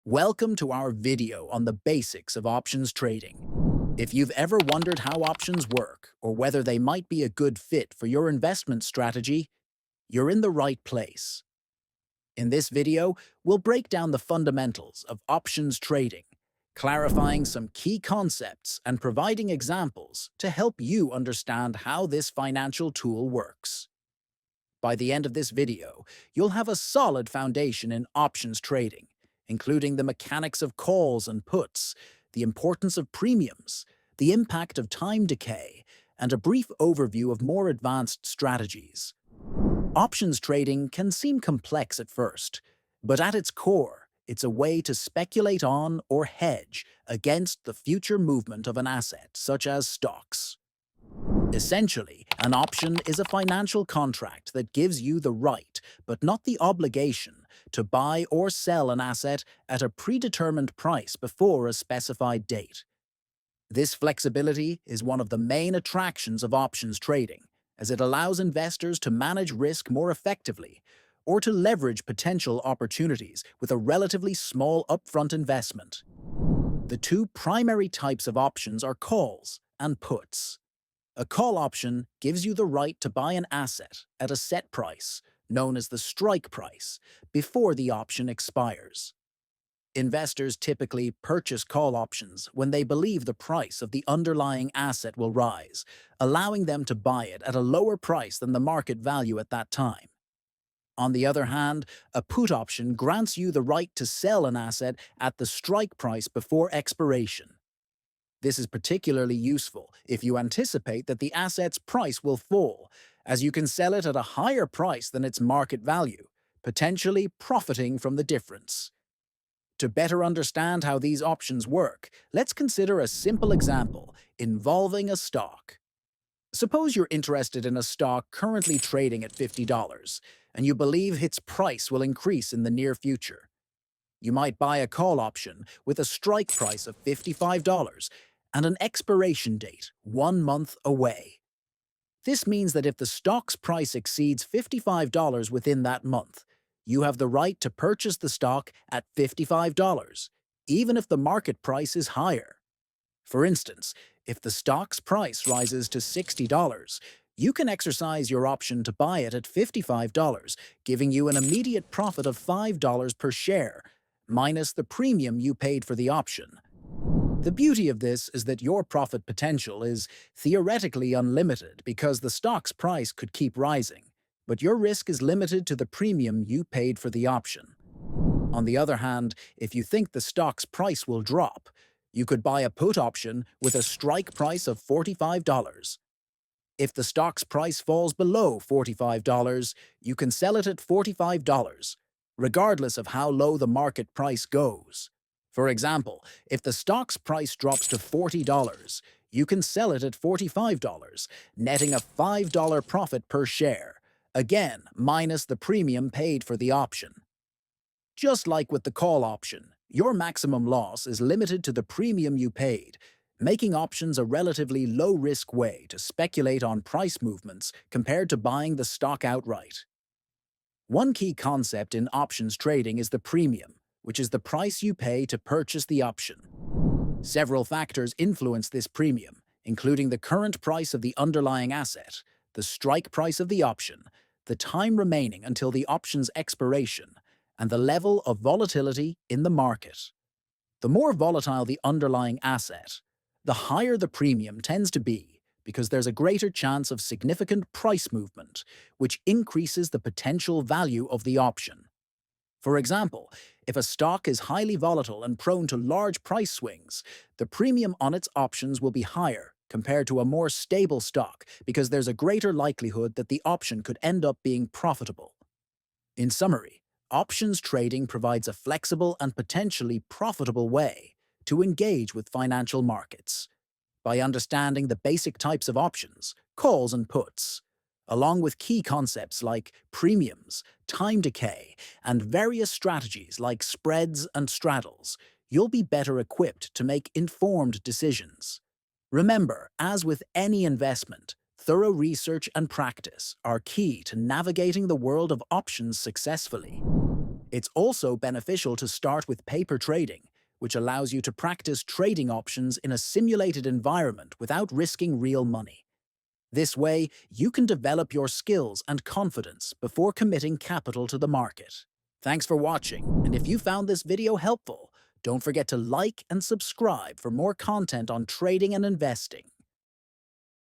Welcome to our video on the basics of options trading. If you've ever wondered how options work or whether they might be a good fit for your investment strategy, you're in the right place. In this video, we'll break down the fundamentals of options trading, clarifying some key concepts and providing examples to help you understand how this financial tool works. By the end of this video, you'll have a solid foundation in options trading, including the mechanics of calls and puts, the importance of premiums, the impact of time decay, and a brief overview of more advanced strategies. Options trading can seem complex at first, but at its core, it's a way to speculate on or hedge against the future movement of an asset, such as stocks. Essentially, an option is a financial contract that gives you the right, but not the obligation, to buy or sell an asset at a predetermined price before a specified date. This flexibility is one of the main attractions of options trading, as it allows investors to manage risk more effectively or to leverage potential opportunities with a relatively small upfront investment. The two primary types of options are calls and puts. A call option gives you the right to buy an asset at a set price, known as the strike price, before the option expires. Investors typically purchase call options when they believe the price of the underlying asset will rise, allowing them to buy it at a lower price than the market value at that time. On the other hand, a put option grants you the right to sell an asset at the strike price before expiration. This is particularly useful if you anticipate that the asset's price will fall, as you can sell it at a higher price than its market value, potentially profiting from the difference. To better understand how these options work, let's consider a simple example involving a stock. Suppose you're interested in a stock currently trading at $50, and you believe its price will increase in the near future. You might buy a call option with a strike price of $55 and an expiration date 1 month away. This means that if the stock's price exceeds $55 within that month, you have the right to purchase the stock at $55, even if the market price is higher. For instance, if the stock's price rises to $60, you can exercise your option to buy it at $55, giving you an immediate profit of $5 per share, minus the premium you paid for the option. The beauty of this is that your profit potential is theoretically unlimited because the stock's price could keep rising, but your risk is limited to the premium you paid for the option. On the other hand, if you think the stock's price will drop, you could buy a put option with a strike price of $45. If the stock's price falls below $45, you can sell it at $45, regardless of how low the market price goes. For example, if the stock's price drops to $40, you can sell it at $45, netting a $5 profit per share, again minus the premium paid for the option. Just like with the call option, your maximum loss is limited to the premium you paid, making options a relatively low-risk way to speculate on price movements compared to buying the stock outright. One key concept in options trading is the premium, which is the price you pay to purchase the option. Several factors influence this premium, including the current price of the underlying asset, the strike price of the option, the time remaining until the option's expiration, and the level of volatility in the market. The more volatile the underlying asset, the higher the premium tends to be because there's a greater chance of significant price movement, which increases the potential value of the option. For example, if a stock is highly volatile and prone to large price swings, the premium on its options will be higher compared to a more stable stock because there's a greater likelihood that the option could end up being profitable. In summary, options trading provides a flexible and potentially profitable way to engage with financial markets. By understanding the basic types of options, calls and puts, along with key concepts like premiums, time decay, and various strategies like spreads and straddles, you'll be better equipped to make informed decisions. Remember, as with any investment, thorough research and practice are key to navigating the world of options successfully. It's also beneficial to start with paper trading, which allows you to practice trading options in a simulated environment without risking real money. This way, you can develop your skills and confidence before committing capital to the market. Thanks for watching, and if you found this video helpful, don't forget to like and subscribe for more content on trading and investing.